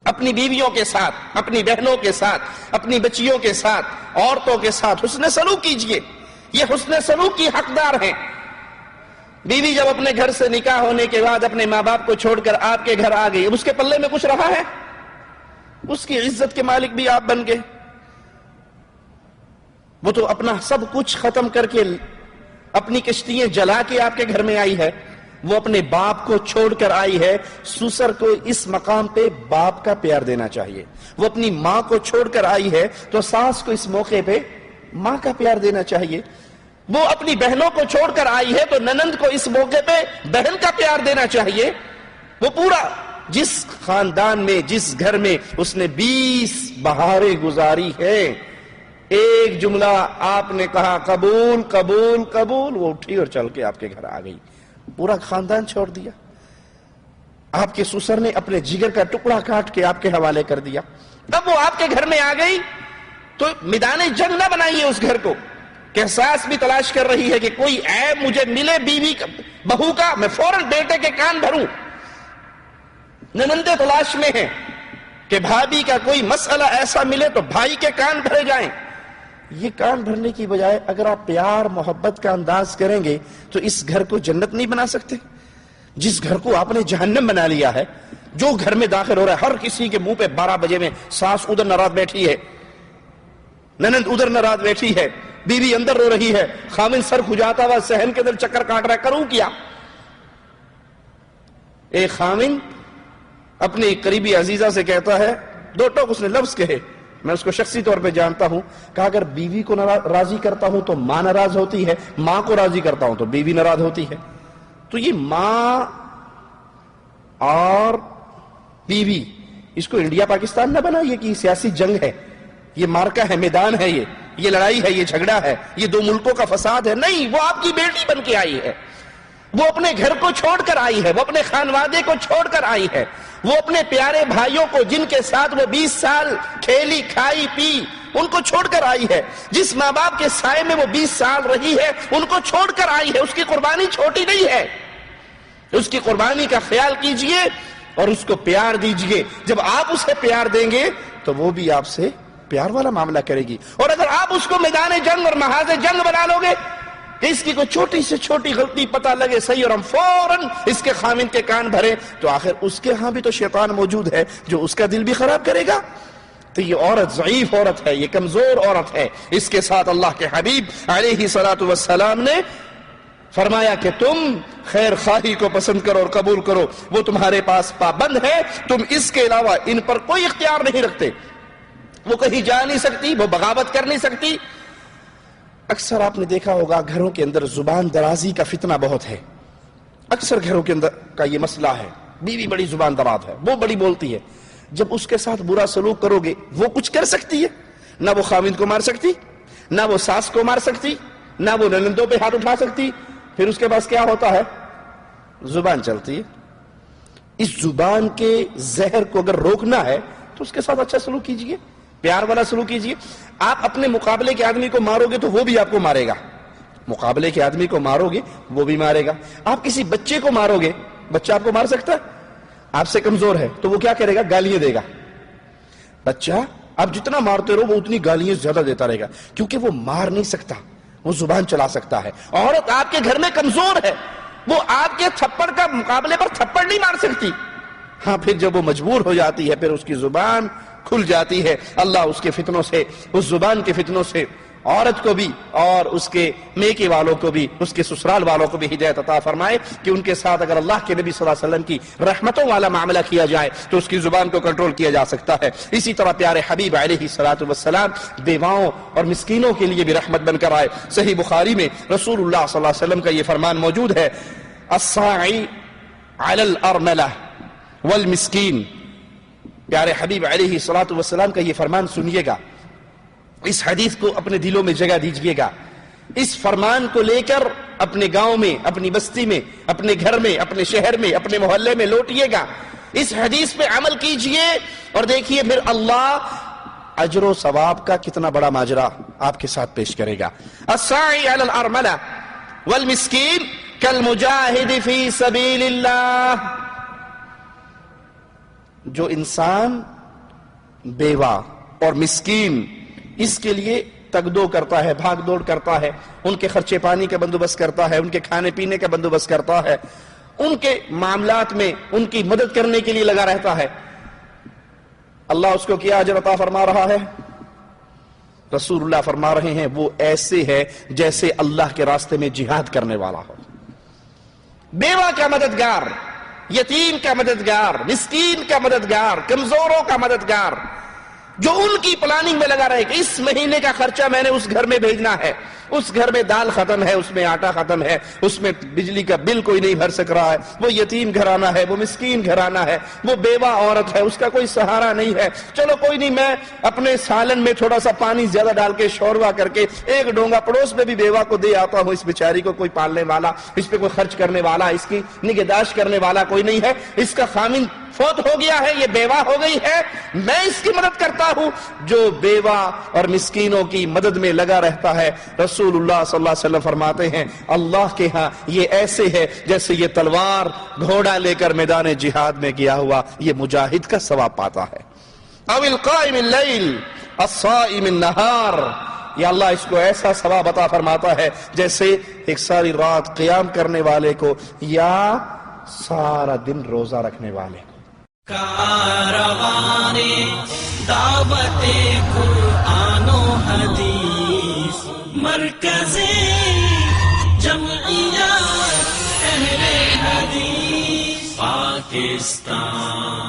اپنی بیویوں کے ساتھ، اپنی بہنوں کے ساتھ، اپنی بچیوں کے ساتھ، عورتوں کے ساتھ حسن سلوک کیجئے. یہ حسن سلوک کی حقدار ہیں. بیوی جب اپنے گھر سے نکاح ہونے کے بعد اپنے ماں باپ کو چھوڑ کر آپ کے گھر آ گئی، اب اس کے پلے میں کچھ رہا ہے؟ اس کی عزت کے مالک بھی آپ بن گئے. وہ تو اپنا سب کچھ ختم کر کے، اپنی کشتیاں جلا کے آپ کے گھر میں آئی ہے. وہ اپنے باپ کو چھوڑ کر آئی ہے. سسر کو اس مقام پہ باپ کا پیار دینا چاہیے. وہ اپنی ماں کو چھوڑ کر آئی ہے تو ساس کو اس موقع پہ ماں کا پیار دینا چاہیے. وہ اپنی بہنوں کو چھوڑ کر آئی ہے تو ننند کو اس موقع پہ بہن کا پیار دینا چاہیے. وہ پورا جس خاندان میں، جس گھر میں اس نے 20 بہاریں گزاری ہیں، ایک جملہ آپ نے کہا قبول قبول قبول، وہ اٹھی اور چل کے آپ کے گھر آ گئی. پورا خاندان چھوڑ دیا. آپ کے سسر نے اپنے جگر کا ٹکڑا کاٹ کے آپ کے حوالے کر دیا. تب وہ آپ کے گھر میں آ گئی تو میدان جنگ نہ بنائیے اس گھر کو کہ احساس بھی تلاش کر رہی ہے کہ کوئی عیب مجھے ملے بیوی کا، بہو کا، میں فوراً بیٹے کے کان بھروں. ننندے تلاش میں ہیں کہ بھابھی کا کوئی مسئلہ ایسا ملے تو بھائی کے کان بھرے جائیں. یہ کان بھرنے کی بجائے اگر آپ پیار محبت کا انداز کریں گے تو اس گھر کو جنت نہیں بنا سکتے؟ جس گھر کو آپ نے جہنم بنا لیا ہے، جو گھر میں داخل ہو رہا ہے ہر کسی کے منہ پہ 12 بجے میں ساس ادھر ناراض بیٹھی ہے، ننند ادھر ناراض بیٹھی ہے، بیوی اندر رو رہی ہے، خامن سر کھجاتا ہوا صحن کے اندر چکر کاٹ رہا ہے، کروں کیا؟ ایک خامن اپنی قریبی عزیزہ سے کہتا ہے، 2 ٹوک اس نے لفظ کہے، میں اس کو شخصی طور پہ جانتا ہوں، کہا اگر بیوی کو راضی کرتا ہوں تو ماں ناراض ہوتی ہے، ماں کو راضی کرتا ہوں تو بیوی ناراض ہوتی ہے. تو یہ ماں اور بیوی، اس کو انڈیا پاکستان نہ بنا، یہ کہ سیاسی جنگ ہے، یہ مارکا ہے، میدان ہے، یہ لڑائی ہے، یہ جھگڑا ہے، یہ 2 ملکوں کا فساد ہے. نہیں، وہ آپ کی بیٹی بن کے آئی ہے. وہ اپنے گھر کو چھوڑ کر آئی ہے، وہ اپنے خانوادے کو چھوڑ کر آئی ہے، وہ اپنے پیارے بھائیوں کو جن کے ساتھ وہ 20 سال کھیلی کھائی پی ان کو چھوڑ کر آئی ہے، جس ماں باپ کے سائے میں وہ 20 سال رہی ہے ان کو چھوڑ کر آئی ہے. اس کی قربانی چھوٹی نہیں ہے. اس کی قربانی کا خیال کیجئے اور اس کو پیار دیجئے. جب آپ اسے پیار دیں گے تو وہ بھی آپ سے پیار والا معاملہ کرے گی. اور اگر آپ اس کو میدان جنگ اور محاذ جنگ بنا لو گے کہ اس کی کوئی چھوٹی سے چھوٹی غلطی پتہ لگے صحیح اور ہم فوراً اس کے خامن کے کان بھرے، تو آخر اس کے ہاں بھی تو شیطان موجود ہے جو اس کا دل بھی خراب کرے گا. تو یہ عورت ضعیف عورت ہے، یہ کمزور عورت ہے. اس کے ساتھ اللہ کے حبیب علیہ الصلوۃ والسلام نے فرمایا کہ تم خیر خواہی کو پسند کرو اور قبول کرو، وہ تمہارے پاس پابند ہے، تم اس کے علاوہ ان پر کوئی اختیار نہیں رکھتے. وہ کہیں جا نہیں سکتی، وہ بغاوت کر نہیں سکتی. اکثر آپ نے دیکھا ہوگا گھروں کے اندر زبان درازی کا فتنہ بہت ہے. اکثر گھروں کے اندر کا یہ مسئلہ ہے، بیوی بڑی زبان دراز ہے، وہ بڑی بولتی ہے. جب اس کے ساتھ برا سلوک کرو گے وہ کچھ کر سکتی ہے؟ نہ وہ خاوند کو مار سکتی، نہ وہ ساس کو مار سکتی، نہ وہ ننندوں پہ ہاتھ اٹھا سکتی. پھر اس کے پاس کیا ہوتا ہے؟ زبان چلتی ہے. اس زبان کے زہر کو اگر روکنا ہے تو اس کے ساتھ اچھا سلوک کیجئے، پیار والا سلوک کیجئے. آپ اپنے مقابلے کے آدمی کو مارو گے تو وہ بھی آپ کو مارے گا. مقابلے کے آدمی کو مارو گے وہ بھی مارے گا. آپ کسی بچے کو مارو گے، بچہ آپ کو مار سکتا ہے؟ آپ سے کمزور ہے تو وہ کیا کرے گا؟ گالیاں دے گا. بچہ آپ جتنا مارتے رہو وہ اتنی گالیاں زیادہ دیتا رہے گا، کیونکہ وہ مار نہیں سکتا، وہ زبان چلا سکتا ہے. عورت آپ کے گھر میں کمزور ہے، وہ آپ کے تھپڑ کا مقابلے پر تھپڑ نہیں مار سکتی. ہاں پھر جب وہ مجبور ہو جاتی ہے پھر اس کی زبان کھل جاتی ہے. اللہ اس کے فتنوں سے، اس زبان کے فتنوں سے عورت کو بھی اور اس کے میکے والوں کو بھی، اس کے سسرال والوں کو بھی ہدایت عطا فرمائے کہ ان کے ساتھ اگر اللہ کے نبی صلی اللہ علیہ وسلم کی رحمتوں والا معاملہ کیا جائے تو اس کی زبان کو کنٹرول کیا جا سکتا ہے. اسی طرح پیارے حبیب علیہ الصلوۃ والسلام بیواؤں اور مسکینوں کے لیے بھی رحمت بن کر آئے. صحیح بخاری میں رسول اللہ صلی اللہ علیہ وسلم کا یہ فرمان موجود ہے، الساعی علی الارملہ والمسکین. پیارے حبیب علیہ الصلوۃ والسلام کا یہ فرمان سنیے گا، اس حدیث کو اپنے دلوں میں جگہ دیجئے گا. اس فرمان کو لے کر اپنے گاؤں میں، اپنی بستی میں، اپنے گھر میں، اپنے شہر میں، اپنے محلے میں لوٹیے گا. اس حدیث پہ عمل کیجئے اور دیکھیے پھر اللہ اجر و ثواب کا کتنا بڑا ماجرا آپ کے ساتھ پیش کرے گا. الساعی علی الارملہ والمسکین کالمجاہد فی سبیل اللہ. جو انسان بیوہ اور مسکین، اس کے لیے تگدو کرتا ہے، بھاگ دوڑ کرتا ہے، ان کے خرچے پانی کا بندوبست کرتا ہے، ان کے کھانے پینے کا بندوبست کرتا ہے، ان کے معاملات میں ان کی مدد کرنے کے لیے لگا رہتا ہے، اللہ اس کو کیا اجر عطا فرما رہا ہے؟ رسول اللہ فرما رہے ہیں وہ ایسے ہے جیسے اللہ کے راستے میں جہاد کرنے والا ہو۔ بیوہ کا مددگار، یتیم کا مددگار، مسکین کا مددگار، کمزوروں کا مددگار، جو ان کی پلاننگ میں لگا رہے کہ اس مہینے کا خرچہ میں نے اس گھر میں بھیجنا ہے، اس گھر میں دال ختم ہے، اس میں آٹا ختم ہے، اس میں بجلی کا بل کوئی نہیں بھر سک رہا ہے، وہ یتیم گھرانہ ہے، وہ مسکین گھرانہ ہے، وہ بیوہ عورت ہے، اس کا کوئی سہارا نہیں ہے، چلو کوئی نہیں، میں اپنے سالن میں تھوڑا سا پانی زیادہ ڈال کے شوربہ کر کے ایک ڈونگا پڑوس میں بھی بیوہ کو دے آتا ہوں، اس بیچاری کو کوئی پالنے والا، اس پہ کوئی خرچ کرنے والا، اس کی نگہداشت کرنے والا کوئی نہیں ہے، اس کا خامن فوت ہو گیا ہے، یہ بیوہ ہو گئی ہے، میں اس کی مدد کرتا ہوں۔ جو بیوہ اور مسکینوں کی مدد میں لگا رہتا ہے، رسول اللہ صلی اللہ علیہ وسلم فرماتے ہیں اللہ کے ہاں یہ ایسے ہے جیسے یہ تلوار گھوڑا لے کر میدان جہاد میں گیا ہوا یہ مجاہد کا ثواب پاتا ہے۔ او القائم اللیل الصائم النہار، یا اللہ اس کو ایسا ثواب عطا فرماتا ہے جیسے ایک ساری رات قیام کرنے والے کو یا سارا دن روزہ رکھنے والے کو۔ کاروان دعوت قرآن و حدیث، مرکز جمعیت اہل حدیث پاکستان۔